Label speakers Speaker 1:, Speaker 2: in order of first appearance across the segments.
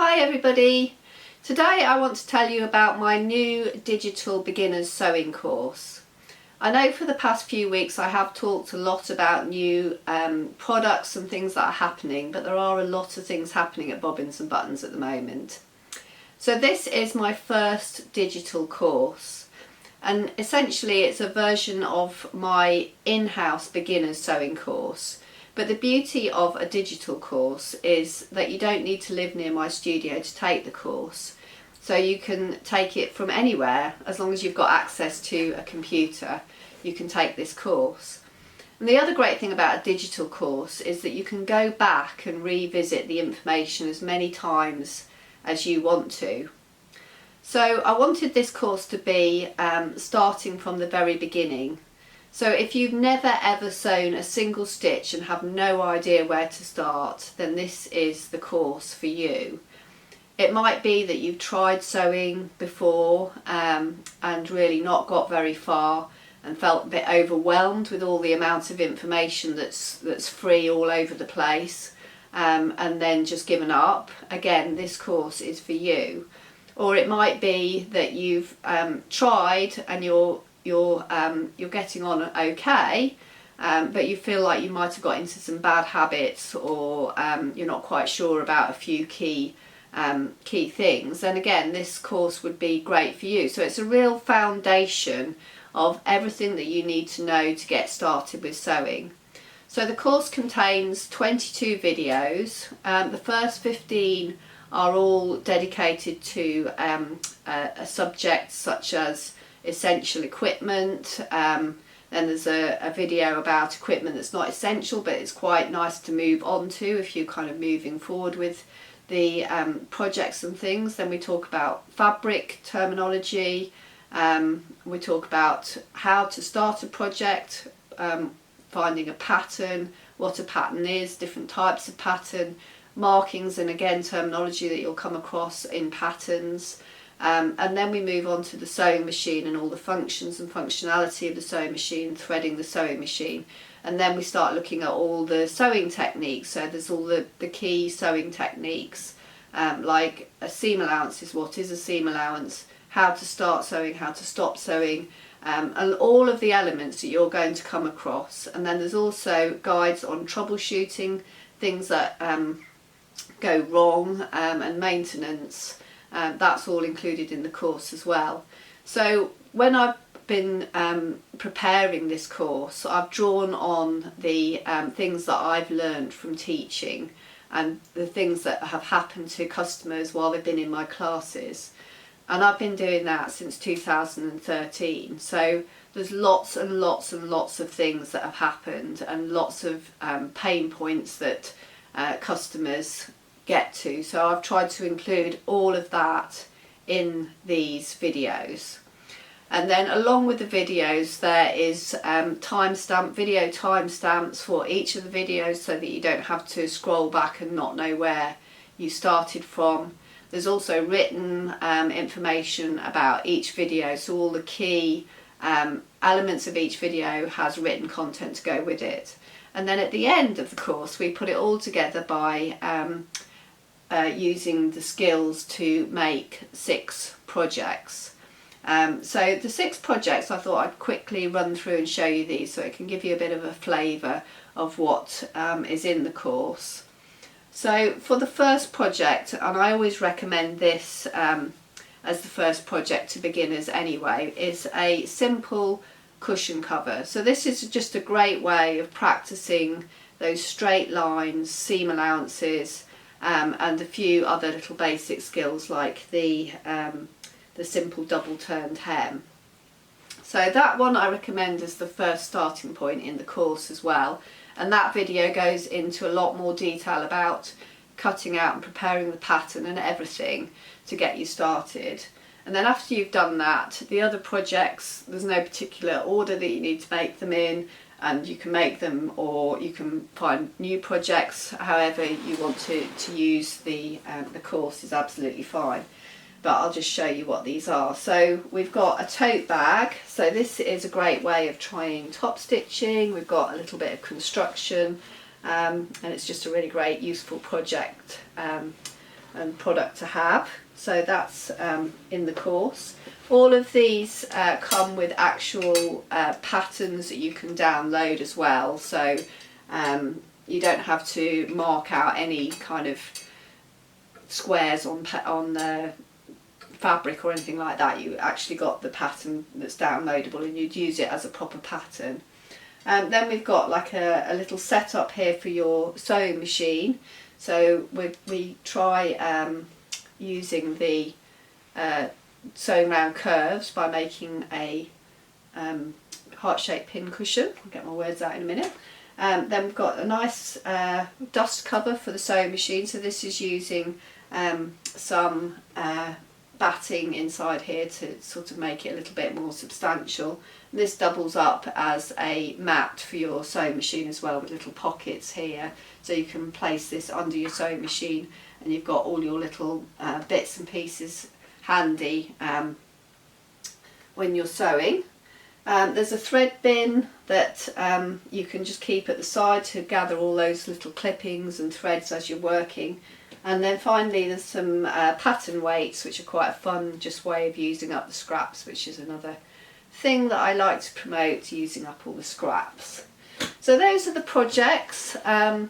Speaker 1: Hi everybody! Today I want to tell you about my new digital beginners sewing course. I know for the past few weeks I have talked a lot about new products and things that are happening, but there are a lot of things happening at Bobbins and Buttons at the moment. So this is my first digital course, and essentially it's a version of my in-house beginners sewing course. But the beauty of a digital course is that you don't need to live near my studio to take the course. So you can take it from anywhere, as long as you've got access to a computer, you can take this course. And the other great thing about a digital course is that you can go back and revisit the information as many times as you want to. So I wanted this course to be starting from the very beginning. So if you've never ever sewn a single stitch and have no idea where to start, then this is the course for you. It might be that you've tried sewing before and really not got very far and felt a bit overwhelmed with all the amount of information that's free all over the place, and then just given up. Again, this course is for you. Or it might be that you've tried and you're getting on okay, but you feel like you might have got into some bad habits, or you're not quite sure about a few key things, then again this course would be great for you. So it's a real foundation of everything that you need to know to get started with sewing. So the course contains 22 videos. The first 15 are all dedicated to a subject such as essential equipment. Then there's a video about equipment that's not essential, but it's quite nice to move on to if you're kind of moving forward with the projects and things. Then we talk about fabric terminology, we talk about how to start a project, finding a pattern, what a pattern is, different types of pattern, markings, and again terminology that you'll come across in patterns. And then we move on to the sewing machine and all the functions and functionality of the sewing machine, threading the sewing machine. And then we start looking at all the sewing techniques. So there's all the key sewing techniques, like a seam allowance is what is a seam allowance, how to start sewing, how to stop sewing, and all of the elements that you're going to come across. And then there's also guides on troubleshooting, things that go wrong, and maintenance. That's all included in the course as well. So when I've been preparing this course, I've drawn on the things that I've learned from teaching and the things that have happened to customers while they've been in my classes. And I've been doing that since 2013. So there's lots and lots and lots of things that have happened, and lots of pain points that customers get to. So I've tried to include all of that in these videos. And then along with the videos there is video timestamps for each of the videos, so that you don't have to scroll back and not know where you started from. There's also written information about each video, so all the key elements of each video has written content to go with it. And then at the end of the course we put it all together by using the skills to make 6 projects. So the 6 projects, I thought I'd quickly run through and show you these so it can give you a bit of a flavour of what is in the course. So for the first project, and I always recommend this as the first project to beginners anyway, is a simple cushion cover. So this is just a great way of practicing those straight lines, seam allowances, and a few other little basic skills like the simple double turned hem. So that one I recommend as the first starting point in the course as well, and that video goes into a lot more detail about cutting out and preparing the pattern and everything to get you started. And then after you've done that, the other projects, there's no particular order that you need to make them in, and you can make them or you can find new projects. However you want to use the course is absolutely fine. But I'll just show you what these are. So we've got a tote bag. So this is a great way of trying top stitching. We've got a little bit of construction, and it's just a really great useful project and product to have. So that's in the course. All of these come with actual patterns that you can download as well. So you don't have to mark out any kind of squares on the fabric or anything like that. You actually got the pattern that's downloadable, and you'd use it as a proper pattern. Then we've got like a little setup here for your sewing machine. So we try using the sewing round curves by making a heart-shaped pin cushion. I'll get my words out in a minute. Then we've got a nice dust cover for the sewing machine. So this is using some batting inside here to sort of make it a little bit more substantial. This doubles up as a mat for your sewing machine as well, with little pockets here, so you can place this under your sewing machine and you've got all your little bits and pieces handy when you're sewing. There's a thread bin that you can just keep at the side to gather all those little clippings and threads as you're working. And then finally there's some pattern weights, which are quite a fun just way of using up the scraps, which is another thing that I like to promote, using up all the scraps. So those are the projects, and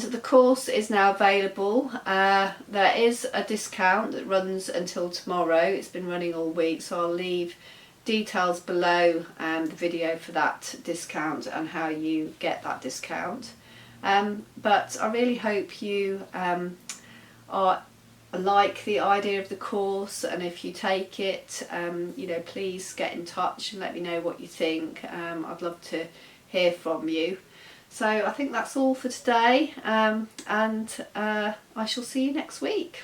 Speaker 1: the course is now available. There is a discount that runs until tomorrow. It's been running all week, so I'll leave details below the video for that discount and how you get that discount. But I really hope you like the idea of the course, and if you take it, you know, please get in touch and let me know what you think. I'd love to hear from you. So I think that's all for today, and I shall see you next week.